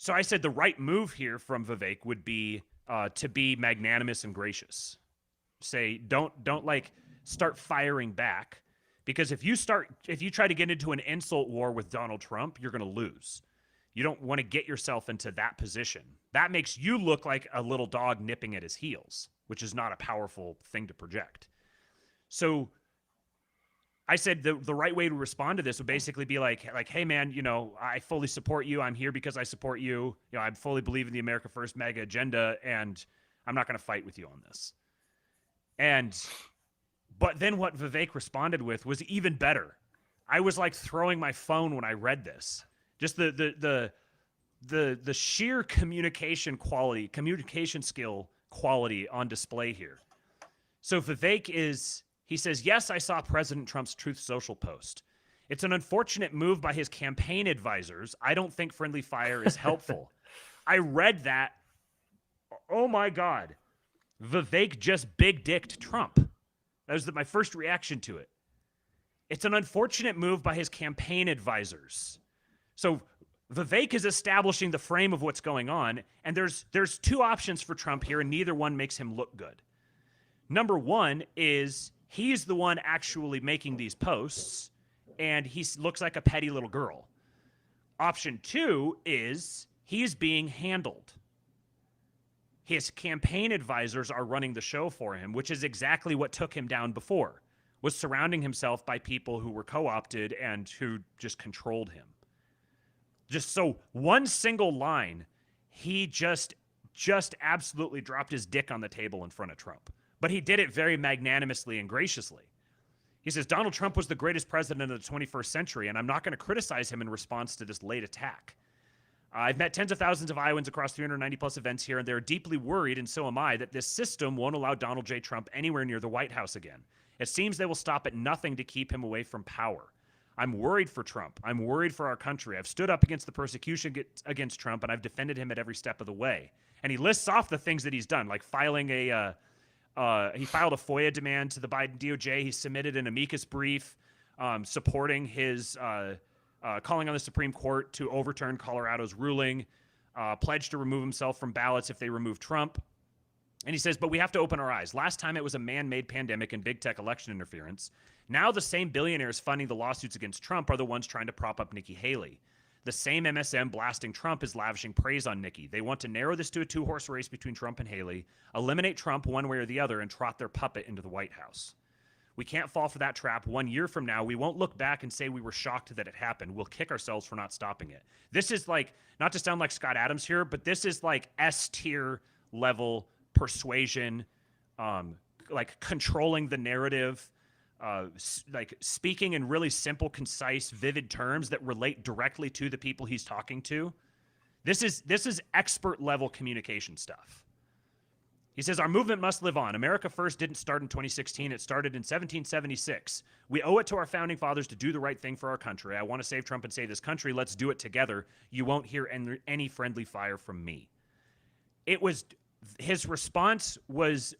So I said the right move here from Vivek would be to be magnanimous and gracious. Say don't like start firing back, because if you try to get into an insult war with Donald Trump, you're going to lose. You don't want to get yourself into that position. That makes you look like a little dog nipping at his heels, which is not a powerful thing to project. So I said the right way to respond to this would basically be like, hey man, I fully support you. I'm here because I support you. I fully believe in the America First MAGA agenda, and I'm not going to fight with you on this. But then what Vivek responded with was even better. I was like throwing my phone when I read this. Just the sheer communication skill quality on display here. So he says, yes, I saw President Trump's Truth Social post. It's an unfortunate move by his campaign advisors. I don't think friendly fire is helpful. I read that. Oh my God. Vivek just big-dicked Trump. That was my first reaction to it. It's an unfortunate move by his campaign advisors. So Vivek is establishing the frame of what's going on, and there's two options for Trump here, and neither one makes him look good. Number one is he's the one actually making these posts, and he looks like a petty little girl. Option two is he's being handled. His campaign advisors are running the show for him, which is exactly what took him down before, was surrounding himself by people who were co-opted and who just controlled him. Just so one single line, he just absolutely dropped his dick on the table in front of Trump. But he did it very magnanimously and graciously. He says, Donald Trump was the greatest president of the 21st century, and I'm not going to criticize him in response to this late attack. I've met tens of thousands of Iowans across 390-plus events here, and they're deeply worried, and so am I, that this system won't allow Donald J. Trump anywhere near the White House again. It seems they will stop at nothing to keep him away from power. I'm worried for Trump. I'm worried for our country. I've stood up against the persecution against Trump, and I've defended him at every step of the way. And he lists off the things that he's done, like he filed a FOIA demand to the Biden DOJ. He submitted an amicus brief supporting his calling on the Supreme Court to overturn Colorado's ruling, pledged to remove himself from ballots if they remove Trump. And he says, but we have to open our eyes. Last time it was a man-made pandemic and big tech election interference. Now the same billionaires funding the lawsuits against Trump are the ones trying to prop up Nikki Haley. The same MSM blasting Trump is lavishing praise on Nikki. They want to narrow this to a two-horse race between Trump and Haley, eliminate Trump one way or the other, and trot their puppet into the White House. We can't fall for that trap. 1 year from now, we won't look back and say we were shocked that it happened. We'll kick ourselves for not stopping it. This is like, not to sound like Scott Adams here, but this is like S-tier level persuasion, like controlling the narrative, like speaking in really simple, concise, vivid terms that relate directly to the people he's talking to. This is expert level communication stuff. He says, our movement must live on. America First didn't start in 2016. It started in 1776. We owe it to our founding fathers to do the right thing for our country. I want to save Trump and save this country. Let's do it together. You won't hear any friendly fire from me. His response was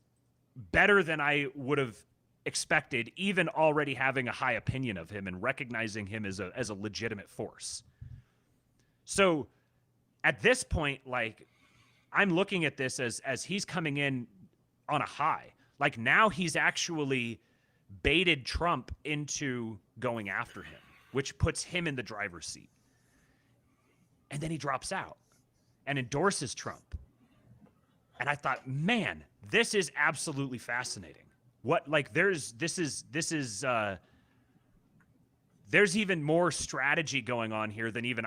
better than I would have expected, even already having a high opinion of him and recognizing him as a legitimate force. So at this point, like, I'm looking at this as he's coming in on a high. Like, now he's actually baited Trump into going after him, which puts him in the driver's seat. And then he drops out and endorses Trump. And I thought, man, this is absolutely fascinating. There's even more strategy going on here than even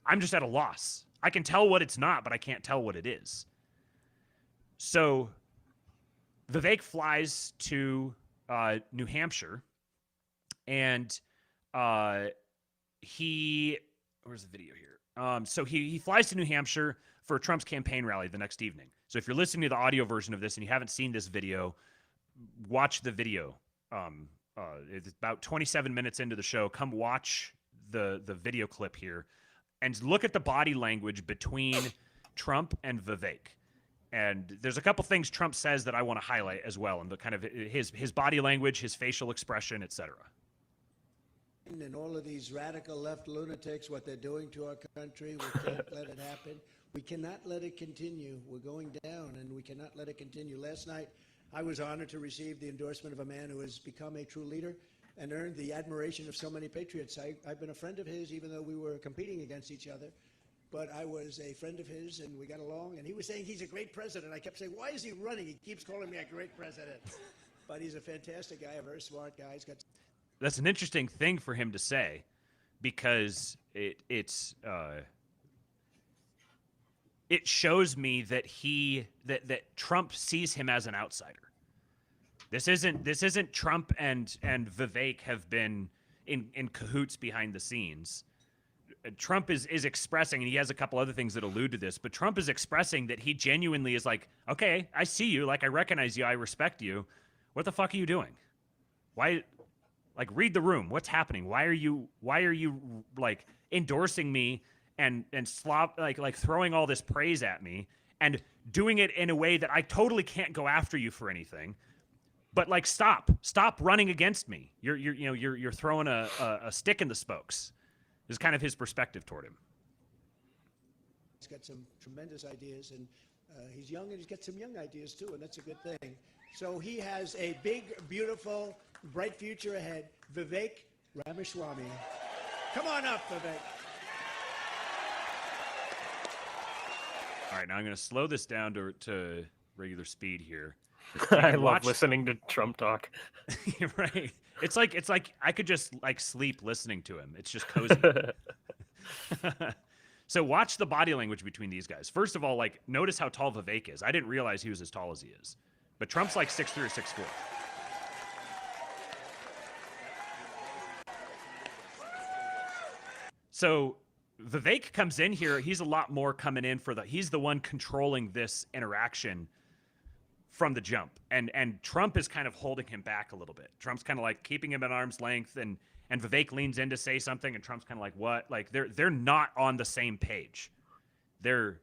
I'm just at a loss. I can tell what it's not, but I can't tell what it is. So Vivek flies to New Hampshire, and where's the video here? So he flies to New Hampshire for Trump's campaign rally the next evening. So if you're listening to the audio version of this and you haven't seen this video, watch the video. It's about 27 minutes into the show. Come watch the video clip here. And look at the body language between Trump and Vivek. And there's a couple things Trump says that I want to highlight as well, and the kind of his body language, his facial expression, etc. and all of these radical left lunatics, what they're doing to our country. We can't let it happen. We cannot let it continue. We're going down, and we cannot let it continue. Last night, I was honored to receive the endorsement of a man who has become a true leader and earned the admiration of so many patriots. I've been a friend of his, even though we were competing against each other. But I was a friend of his, and we got along. And he was saying he's a great president. I kept saying, why is he running? He keeps calling me a great president. But he's a fantastic guy, a very smart guy. He's got. That's an interesting thing for him to say, because it shows me that that Trump sees him as an outsider. This isn't Trump and Vivek have been in cahoots behind the scenes. Trump is expressing, and he has a couple other things that allude to this, but Trump is expressing that he genuinely is like, okay, I see you, like I recognize you, I respect you. What the fuck are you doing? Why? Like, read the room. What's happening? Why are you like endorsing me and like throwing all this praise at me and doing it in a way that I totally can't go after you for anything? But like, stop running against me. You're throwing a stick in the spokes. This is kind of his perspective toward him. He's got some tremendous ideas, and he's young, and he's got some young ideas too, and that's a good thing. So he has a big, beautiful, bright future ahead. Vivek Ramaswamy. Come on up, Vivek. All right, now I'm going to slow this down to regular speed here. I love listening to Trump talk. Right. It's like I could just like sleep listening to him. It's just cozy. So watch the body language between these guys. First of all, like, notice how tall Vivek is. I didn't realize he was as tall as he is. But Trump's like 6'3" or 6'4". So Vivek comes in here. He's a lot more coming in he's the one controlling this interaction from the jump. And Trump is kind of holding him back a little bit. Trump's kind of like keeping him at arm's length, and Vivek leans in to say something, and Trump's kind of like, what? Like, they're not on the same page.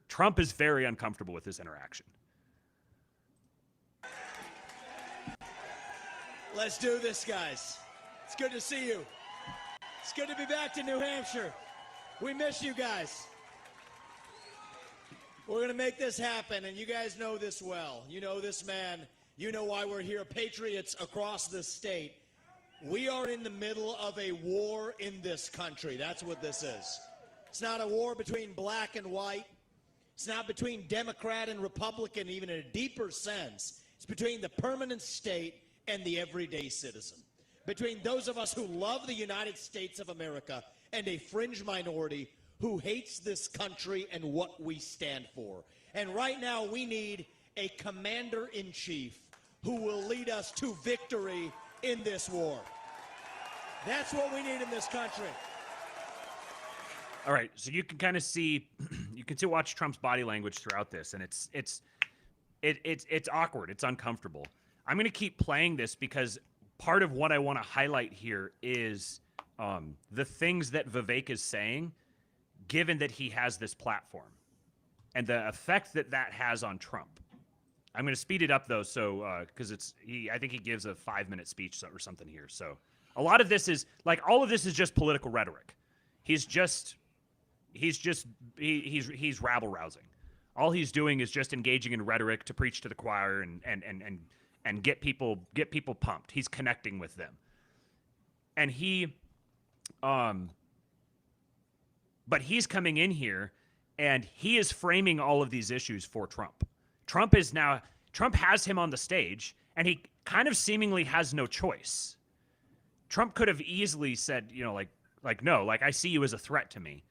Trump is very uncomfortable with this interaction. Let's do this, guys. It's good to see you. It's good to be back to New Hampshire. We miss you guys. We're going to make this happen, and you guys know this well. You know this man. You know why we're here. Patriots across the state. We are in the middle of a war in this country. That's what this is. It's not a war between black and white. It's not between Democrat and Republican, even in a deeper sense. It's between the permanent state and the everyday citizen. Between those of us who love the United States of America and a fringe minority who hates this country and what we stand for. And right now we need a commander-in-chief who will lead us to victory in this war. That's what we need in this country. All right, so you can kind of see, watch Trump's body language throughout this, and it's awkward, it's uncomfortable. I'm going to keep playing this because part of what I want to highlight here is the things that Vivek is saying, given that he has this platform, and the effect that has on Trump. I'm going to speed it up though, so because I think he gives a 5-minute speech or something here. So a lot of this is like, all of this is just political rhetoric. He's rabble rousing. All he's doing is just engaging in rhetoric to preach to the choir and get people pumped. He's connecting with them. And but he's coming in here and he is framing all of these issues for Trump. Trump has him on the stage, and he kind of seemingly has no choice. Trump could have easily said, no, I see you as a threat to me.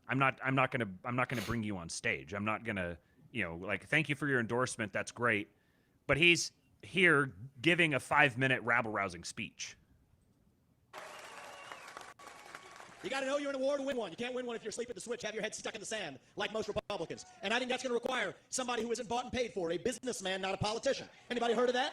I'm not gonna bring you on stage. I'm not gonna, thank you for your endorsement. That's great. But he's here giving a 5-minute rabble-rousing speech. You got to know you're in a war to win one. You can't win one if you're asleep at the switch, have your head stuck in the sand, like most Republicans. And I think that's going to require somebody who isn't bought and paid for, a businessman, not a politician. Anybody heard of that?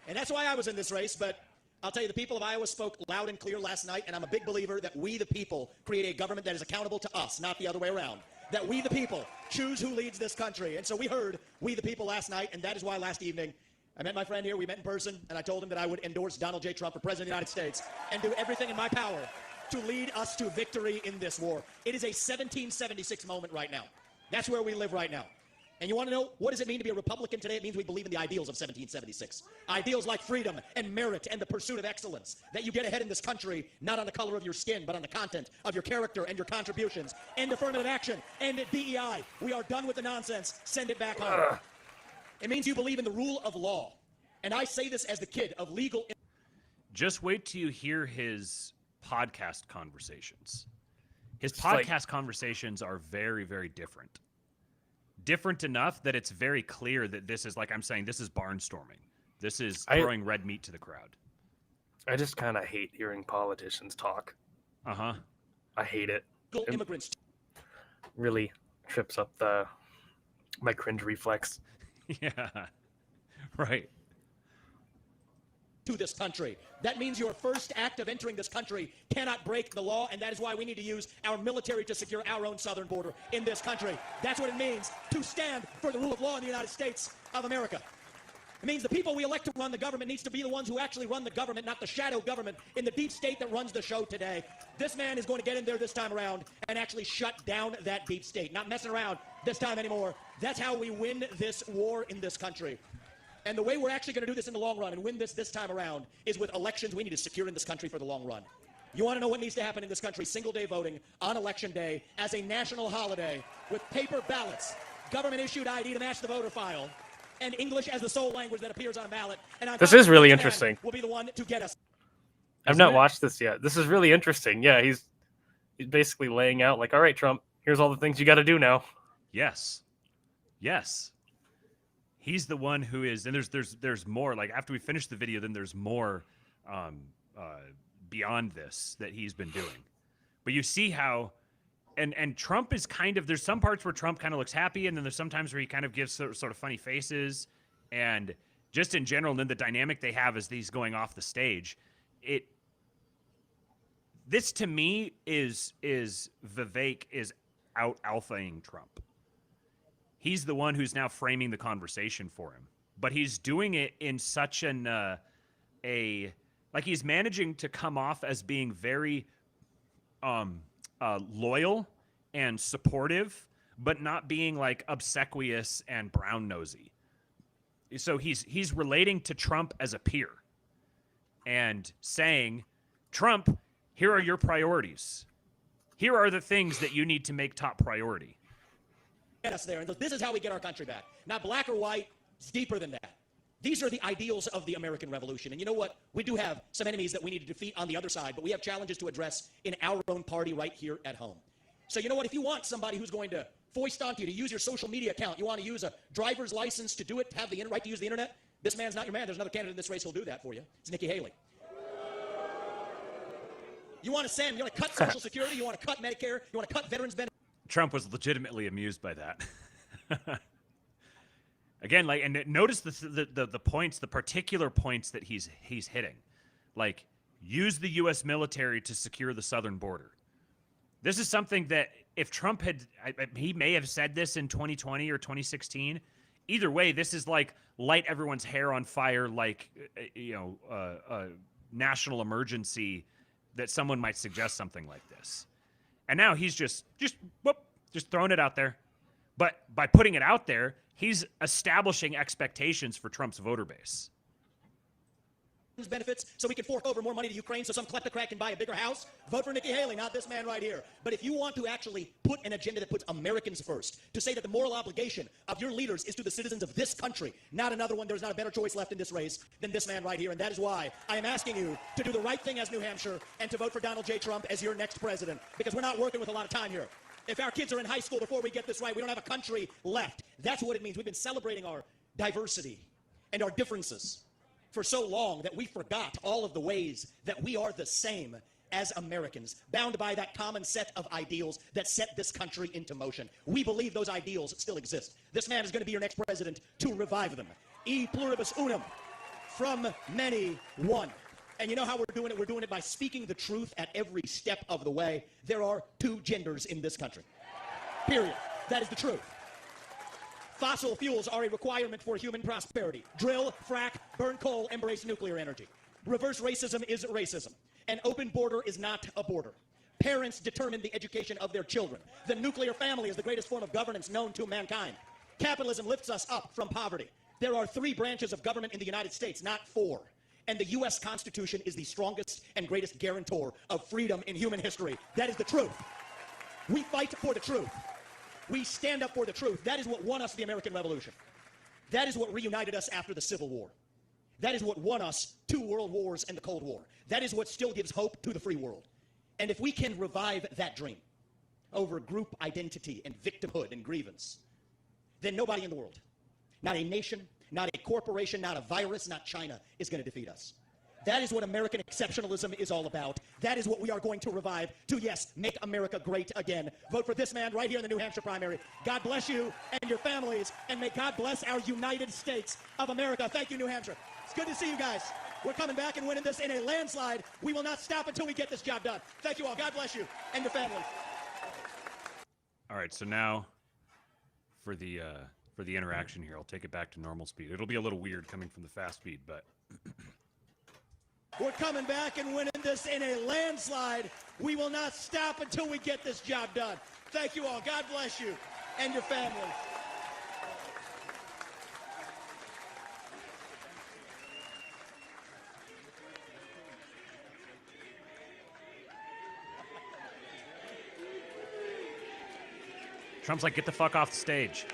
And that's why I was in this race, but I'll tell you, the people of Iowa spoke loud and clear last night, and I'm a big believer that we, the people, create a government that is accountable to us, not the other way around. That we, the people, choose who leads this country. And so we heard we, the people, last night, and that is why last evening I met my friend here. We met in person, and I told him that I would endorse Donald J. Trump for President of the United States and do everything in my power to lead us to victory in this war. It is a 1776 moment right now. That's where we live right now. And you want to know, what does it mean to be a Republican today? It means we believe in the ideals of 1776. Ideals like freedom and merit and the pursuit of excellence. That you get ahead in this country, not on the color of your skin, but on the content of your character and your contributions. End affirmative action. End DEI. We are done with the nonsense. Send it back home. It means you believe in the rule of law. And I say this as the kid of legal... Just wait till you hear his podcast conversations. His podcast conversations are very, very different. Different enough that it's very clear that this is, like I'm saying, this is barnstorming. This is throwing red meat to the crowd. I just kind of hate hearing politicians talk. Uh-huh. I hate it. Immigrants. Really trips up my cringe reflex. Yeah. Right. To this country. That means your first act of entering this country cannot break the law, and that is why we need to use our military to secure our own southern border in this country. That's what it means to stand for the rule of law in the United States of America. It means the people we elect to run the government needs to be the ones who actually run the government, not the shadow government in the deep state that runs the show today. This man is going to get in there this time around and actually shut down that deep state. Not messing around this time anymore. That's how we win this war in this country. And the way we're actually going to do this in the long run and win this time around is with elections we need to secure in this country for the long run. You want to know what needs to happen in this country? Single-day voting on Election Day as a national holiday with paper ballots, government-issued ID to match the voter file, and English as the sole language that appears on a ballot. And this is really interesting. Will be the one to get us. I've not watched this yet. This is really interesting. Yeah, he's basically laying out like, all right, Trump, here's all the things you got to do now. Yes. Yes. He's the one who is, and there's more. Like after we finish the video, then there's more beyond this that he's been doing. But you see how, and Trump is kind of, there's some parts where Trump kind of looks happy, and then there's sometimes where he kind of gives sort of funny faces, and just in general, and then the dynamic they have as he's going off the stage, this to me is Vivek is out alphaing Trump. He's the one who's now framing the conversation for him, but he's doing it in such like he's managing to come off as being very loyal and supportive, but not being like obsequious and brown nosy. So he's relating to Trump as a peer and saying, Trump, here are your priorities. Here are the things that you need to make top priority. Get us there. And this is how we get our country back. Not black or white. It's deeper than that. These are the ideals of the American Revolution. And you know what? We do have some enemies that we need to defeat on the other side, but we have challenges to address in our own party right here at home. So you know what? If you want somebody who's going to foist onto you to use your social media account, you want to use a driver's license to do it, have the right to use the internet, this man's not your man. There's another candidate in this race who'll do that for you. It's Nikki Haley. You want to you want to cut Social Security, you want to cut Medicare, you want to cut veterans benefits. Trump was legitimately amused by that. Again, like, and notice the points, the particular points that he's hitting. Like, use the U.S. military to secure the southern border. This is something that if Trump had, he may have said this in 2020 or 2016. Either way, this is like light everyone's hair on fire, like, national emergency that someone might suggest something like this. And now he's just throwing it out there. But by putting it out there, he's establishing expectations for Trump's voter base. Benefits so we can fork over more money to Ukraine so some kleptocrat can buy a bigger house. Vote for Nikki Haley, not this man right here. But if you want to actually put an agenda that puts Americans first, to say that the moral obligation of your leaders is to the citizens of this country, not another one, there's not a better choice left in this race than this man right here. And that is why I am asking you to do the right thing as New Hampshire and to vote for Donald J. Trump as your next president, because we're not working with a lot of time here. If our kids are in high school before we get this right, we don't have a country left. That's what it means. We've been celebrating our diversity and our differences for so long that we forgot all of the ways that we are the same as Americans, bound by that common set of ideals that set this country into motion. We believe those ideals still exist. This man is going to be your next president to revive them. E pluribus unum, from many, one. And you know how we're doing it? We're doing it by speaking the truth at every step of the way. There are two genders in this country. Period. That is the truth. Fossil fuels are a requirement for human prosperity. Drill, frack, burn coal, embrace nuclear energy. Reverse racism is racism. An open border is not a border. Parents determine the education of their children. The nuclear family is the greatest form of governance known to mankind. Capitalism lifts us up from poverty. There are 3 branches of government in the United States, not 4. And the U.S. Constitution is the strongest and greatest guarantor of freedom in human history. That is the truth. We fight for the truth. We stand up for the truth. That is what won us the American Revolution. That is what reunited us after the Civil War. That is what won us 2 world wars and the Cold War. That is what still gives hope to the free world. And if we can revive that dream over group identity and victimhood and grievance, then nobody in the world, not a nation, not a corporation, not a virus, not China, is going to defeat us. That is what American exceptionalism is all about. That is what we are going to revive to, yes, make America great again. Vote for this man right here in the New Hampshire primary. God bless you and your families, and may God bless our United States of America. Thank you, New Hampshire. It's good to see you guys. We're coming back and winning this in a landslide. We will not stop until we get this job done. Thank you all. God bless you and your families. All right, so now for the interaction here, I'll take it back to normal speed. It'll be a little weird coming from the fast speed, but We're coming back and winning this in a landslide. We will not stop until we get this job done. Thank you all. God bless you and your families. Trump's like, get the fuck off the stage.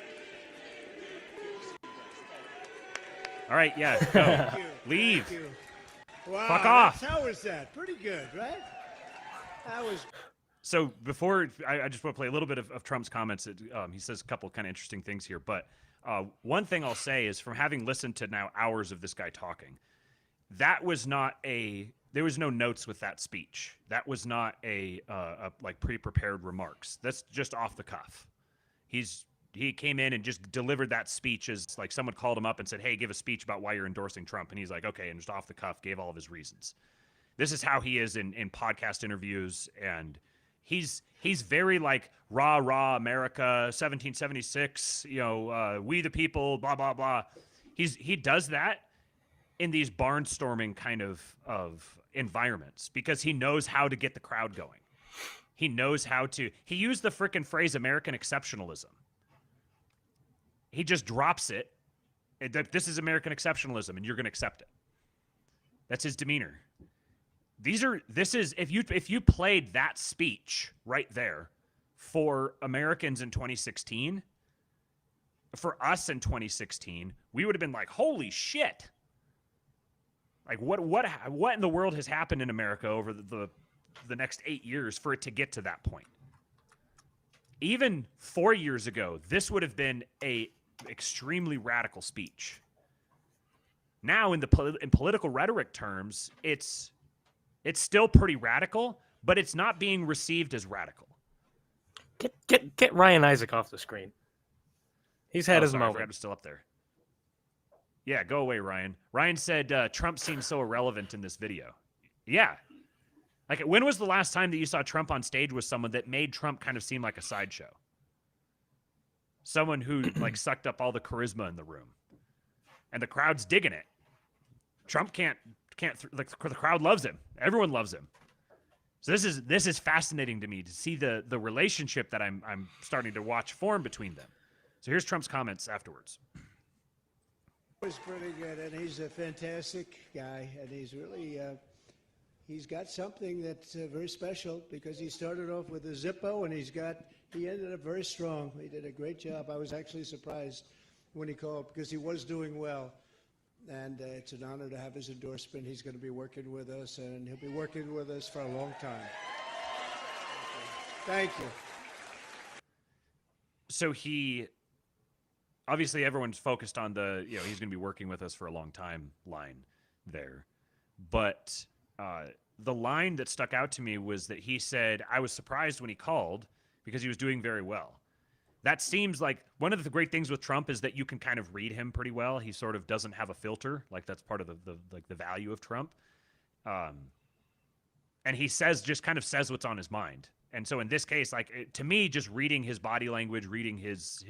All right, yeah, go. Thank you. Leave. Thank you. Wow, Fuck off. How was that? Pretty good, right? That was. So before, I just want to play a little bit of Trump's comments. He says a couple kind of interesting things here. But one thing I'll say is, from having listened to now hours of this guy talking, that was not there was no notes with that speech. That was not a like pre-prepared remarks. That's just off the cuff. He came in and just delivered that speech as like someone called him up and said, hey, give a speech about why you're endorsing Trump. And he's like, okay, and just off the cuff gave all of his reasons. This is how he is in podcast interviews, and he's very like rah America 1776, we the people, blah blah blah. He does that in these barnstorming kind of environments because he knows how to get the crowd going. He knows how to. He used the frickin' phrase American exceptionalism. He just drops it. This is American exceptionalism, and you're going to accept it. That's his demeanor. If you played that speech right there for Americans in 2016, for us in 2016, we would have been like, holy shit. Like what in the world has happened in America over the next 8 years for it to get to that point? Even 4 years ago, this would have been a extremely radical speech. Now, in political rhetoric terms, it's still pretty radical, but it's not being received as radical. Get Ryan Isaac off the screen. He's had his I moment. forgot it's still up there. Yeah, go away, Ryan. Ryan said Trump seems so irrelevant in this video. Yeah. Like, when was the last time that you saw Trump on stage with someone that made Trump kind of seem like a sideshow? Someone who like sucked up all the charisma in the room, and the crowd's digging it. Trump can't like the crowd loves him. Everyone loves him. So this is fascinating to me to see the relationship that I'm starting to watch form between them. So here's Trump's comments afterwards. It was pretty good, and he's a fantastic guy, and he's really he's got something that's very special because he started off with a Zippo, and he ended up very strong. He did a great job. I was actually surprised when he called because he was doing well, and it's an honor to have his endorsement. He's going to be working with us, and he'll be working with us for a long time. Thank you. So obviously everyone's focused on the, he's going to be working with us for a long time line there. But the line that stuck out to me was that he said, I was surprised when he called because he was doing very well. That seems like one of the great things with Trump is that you can kind of read him pretty well. He sort of doesn't have a filter. Like, that's part of the value of Trump. And he just kind of says what's on his mind. And so in this case, like, to me, just reading his body language, reading his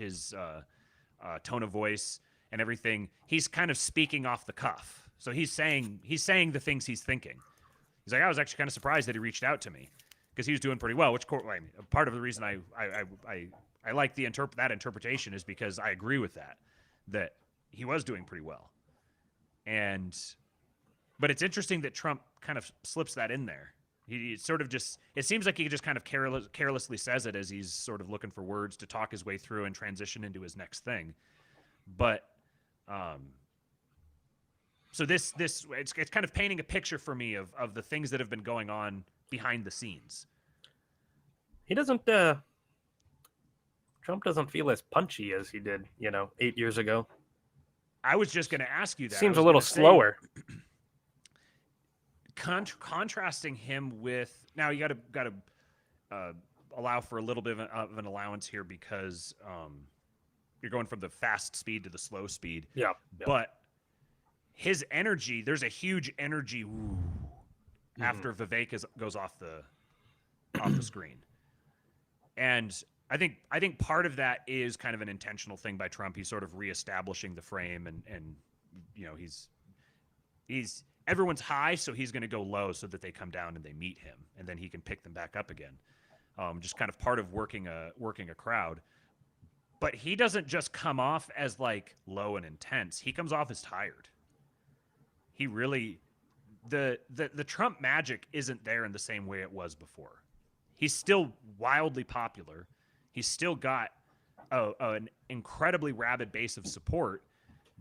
tone of voice and everything, he's kind of speaking off the cuff. So he's saying the things he's thinking. He's like, I was actually kind of surprised that he reached out to me because he was doing pretty well. Which part of the reason I like that interpretation is because I agree with that he was doing pretty well. But it's interesting that Trump kind of slips that in there. He sort of just, it seems like he just kind of carelessly says it as he's sort of looking for words to talk his way through and transition into his next thing. But, so it's kind of painting a picture for me of the things that have been going on behind the scenes. He doesn't, Trump doesn't feel as punchy as he did, 8 years ago. I was just going to ask you that. Seems a little slower. Contrasting him with, now you got to allow for a little bit of an allowance here because you're going from the fast speed to the slow speed. Yeah. But his energy, there's a huge energy after Vivek goes off the screen, and I think part of that is kind of an intentional thing by Trump. He's sort of reestablishing the frame, and he's everyone's high, so he's going to go low so that they come down and they meet him, and then he can pick them back up again. Just kind of part of working a crowd. But he doesn't just come off as like low and intense. He comes off as tired. He really, the Trump magic isn't there in the same way it was before. He's still wildly popular. He's still got an incredibly rabid base of support,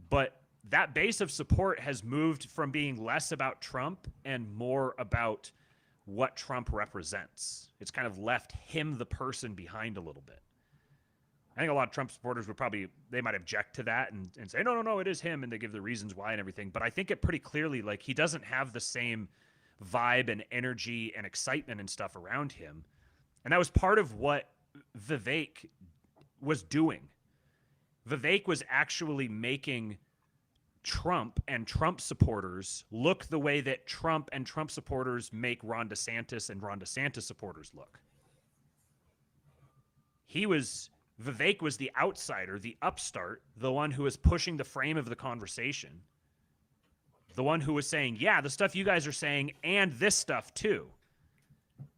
but that base of support has moved from being less about Trump and more about what Trump represents. It's kind of left him, the person, behind a little bit. I think a lot of Trump supporters they might object to that and say, no, it is him, and they give the reasons why and everything. But I think it pretty clearly, like, he doesn't have the same vibe and energy and excitement and stuff around him. And that was part of what Vivek was doing. Vivek was actually making Trump and Trump supporters look the way that Trump and Trump supporters make Ron DeSantis and Ron DeSantis supporters look. Vivek was the outsider, the upstart, the one who was pushing the frame of the conversation, the one who was saying, yeah, the stuff you guys are saying and this stuff too.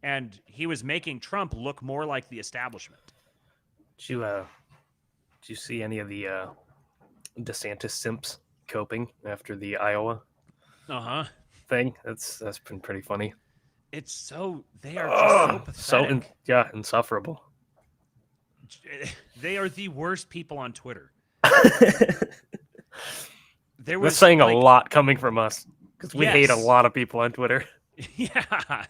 And he was making Trump look more like the establishment. Did you see any of the DeSantis simps coping after the Iowa thing? That's been pretty funny. It's so, they are just so pathetic. Insufferable. They are the worst people on Twitter. That's saying a lot coming from us because we hate a lot of people on Twitter. Yeah.